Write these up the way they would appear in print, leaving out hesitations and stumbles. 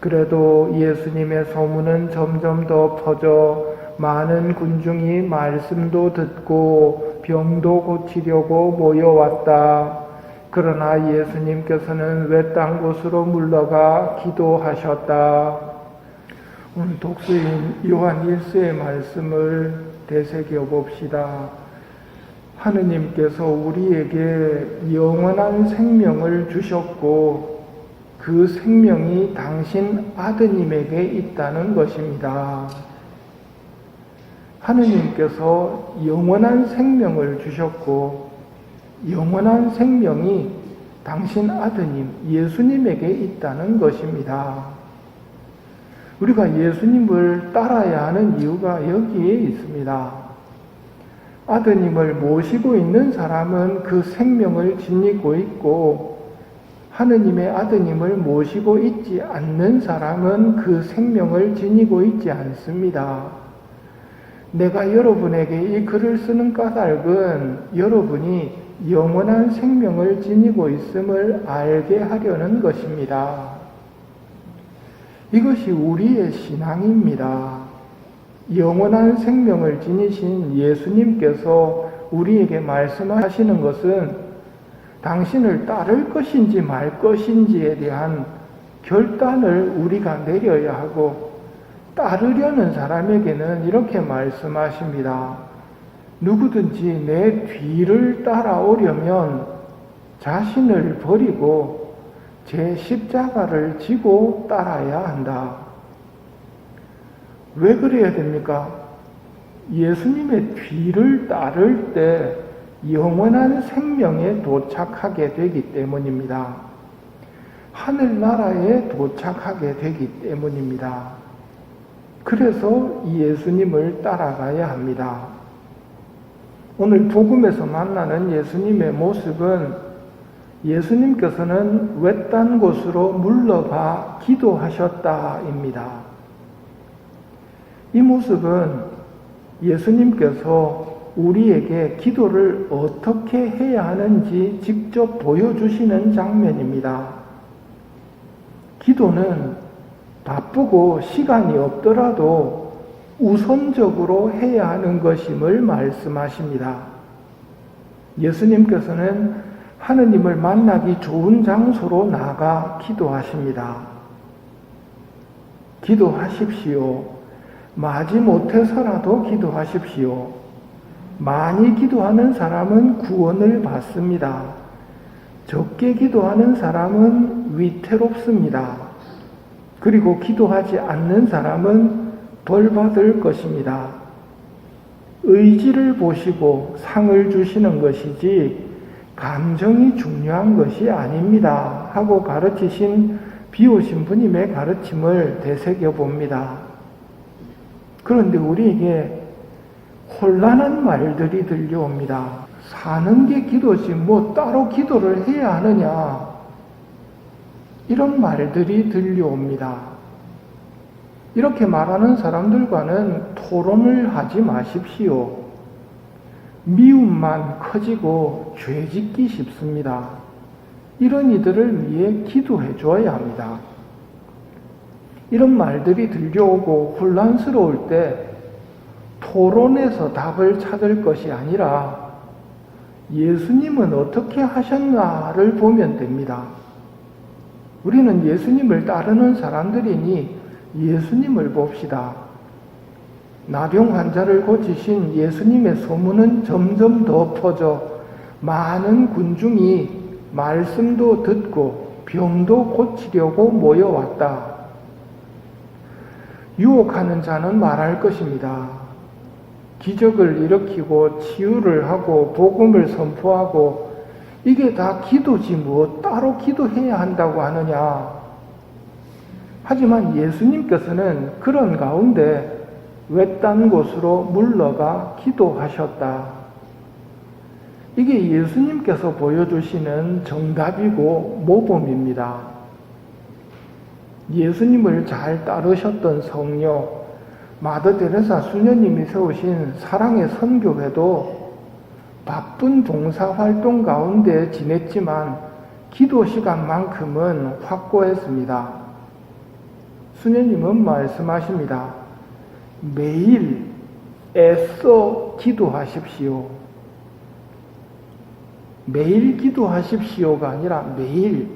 그래도 예수님의 소문은 점점 더 퍼져 많은 군중이 말씀도 듣고 병도 고치려고 모여왔다. 그러나 예수님께서는 외딴 곳으로 물러가 기도하셨다. 오늘 독서인 요한 1서의 말씀을 되새겨 봅시다. 하느님께서 우리에게 영원한 생명을 주셨고 그 생명이 당신 아드님에게 있다는 것입니다. 하느님께서 영원한 생명을 주셨고 영원한 생명이 당신 아드님 예수님에게 있다는 것입니다. 우리가 예수님을 따라야 하는 이유가 여기에 있습니다. 아드님을 모시고 있는 사람은 그 생명을 지니고 있고 하느님의 아드님을 모시고 있지 않는 사람은 그 생명을 지니고 있지 않습니다. 내가 여러분에게 이 글을 쓰는 까닭은 여러분이 영원한 생명을 지니고 있음을 알게 하려는 것입니다. 이것이 우리의 신앙입니다. 영원한 생명을 지니신 예수님께서 우리에게 말씀하시는 것은 당신을 따를 것인지 말 것인지에 대한 결단을 우리가 내려야 하고 따르려는 사람에게는 이렇게 말씀하십니다. 누구든지 내 뒤를 따라오려면 자신을 버리고 제 십자가를 지고 따라야 한다. 왜 그래야 됩니까? 예수님의 뒤를 따를 때 영원한 생명에 도착하게 되기 때문입니다. 하늘나라에 도착하게 되기 때문입니다. 그래서 예수님을 따라가야 합니다. 오늘 복음에서 만나는 예수님의 모습은 예수님께서는 외딴 곳으로 물러가 기도하셨다입니다. 이 모습은 예수님께서 우리에게 기도를 어떻게 해야 하는지 직접 보여주시는 장면입니다. 기도는 바쁘고 시간이 없더라도 우선적으로 해야 하는 것임을 말씀하십니다. 예수님께서는 하느님을 만나기 좋은 장소로 나가 기도하십니다. 기도하십시오. 마지못해서라도 기도하십시오. 많이 기도하는 사람은 구원을 받습니다. 적게 기도하는 사람은 위태롭습니다. 그리고 기도하지 않는 사람은 벌 받을 것입니다. 의지를 보시고 상을 주시는 것이지 감정이 중요한 것이 아닙니다. 하고 가르치신 비오신 부님의 가르침을 되새겨 봅니다. 그런데 우리에게 혼란한 말들이 들려옵니다. 사는 게 기도지 뭐 따로 기도를 해야 하느냐, 이런 말들이 들려옵니다. 이렇게 말하는 사람들과는 토론을 하지 마십시오. 미움만 커지고 죄짓기 쉽습니다. 이런 이들을 위해 기도해 줘야 합니다. 이런 말들이 들려오고 혼란스러울 때 토론에서 답을 찾을 것이 아니라 예수님은 어떻게 하셨나를 보면 됩니다. 우리는 예수님을 따르는 사람들이니 예수님을 봅시다. 나병 환자를 고치신 예수님의 소문은 점점 더 퍼져 많은 군중이 말씀도 듣고 병도 고치려고 모여왔다. 유혹하는 자는 말할 것입니다. 기적을 일으키고 치유를 하고 복음을 선포하고 이게 다 기도지 뭐 따로 기도해야 한다고 하느냐. 하지만 예수님께서는 그런 가운데 외딴 곳으로 물러가 기도하셨다. 이게 예수님께서 보여주시는 정답이고 모범입니다. 예수님을 잘 따르셨던 성녀 마더 데레사 수녀님이 세우신 사랑의 선교회도 바쁜 봉사활동 가운데 지냈지만 기도 시간만큼은 확고했습니다. 수녀님은 말씀하십니다. 매일 애써 기도하십시오. 매일 기도하십시오가 아니라 매일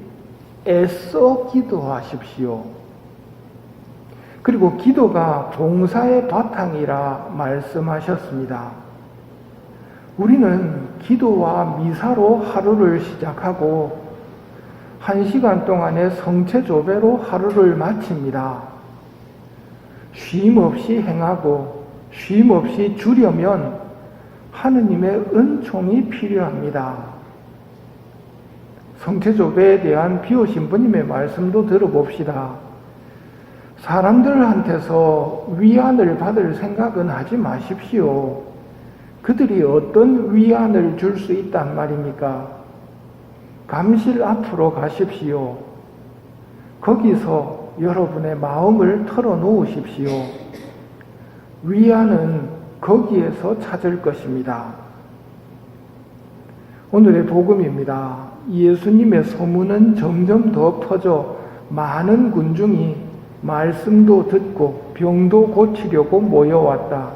애써 기도하십시오. 그리고 기도가 봉사의 바탕이라 말씀하셨습니다. 우리는 기도와 미사로 하루를 시작하고 1시간 동안의 성체조배로 하루를 마칩니다. 쉼 없이 행하고 쉼 없이 주려면 하느님의 은총이 필요합니다. 성체조배에 대한 비오신부님의 말씀도 들어봅시다. 사람들한테서 위안을 받을 생각은 하지 마십시오. 그들이 어떤 위안을 줄 수 있단 말입니까? 감실 앞으로 가십시오. 거기서 여러분의 마음을 털어놓으십시오. 위안은 거기에서 찾을 것입니다. 오늘의 복음입니다. 예수님의 소문은 점점 더 퍼져 많은 군중이 말씀도 듣고 병도 고치려고 모여왔다.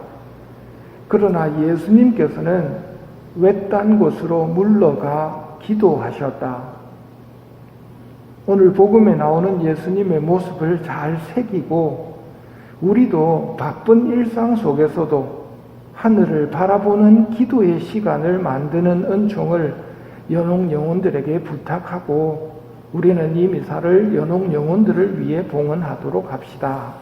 그러나 예수님께서는 외딴 곳으로 물러가 기도하셨다. 오늘 복음에 나오는 예수님의 모습을 잘 새기고 우리도 바쁜 일상 속에서도 하늘을 바라보는 기도의 시간을 만드는 은총을 연옥 영혼들에게 부탁하고 우리는 이 미사를 연옥 영혼들을 위해 봉헌하도록 합시다.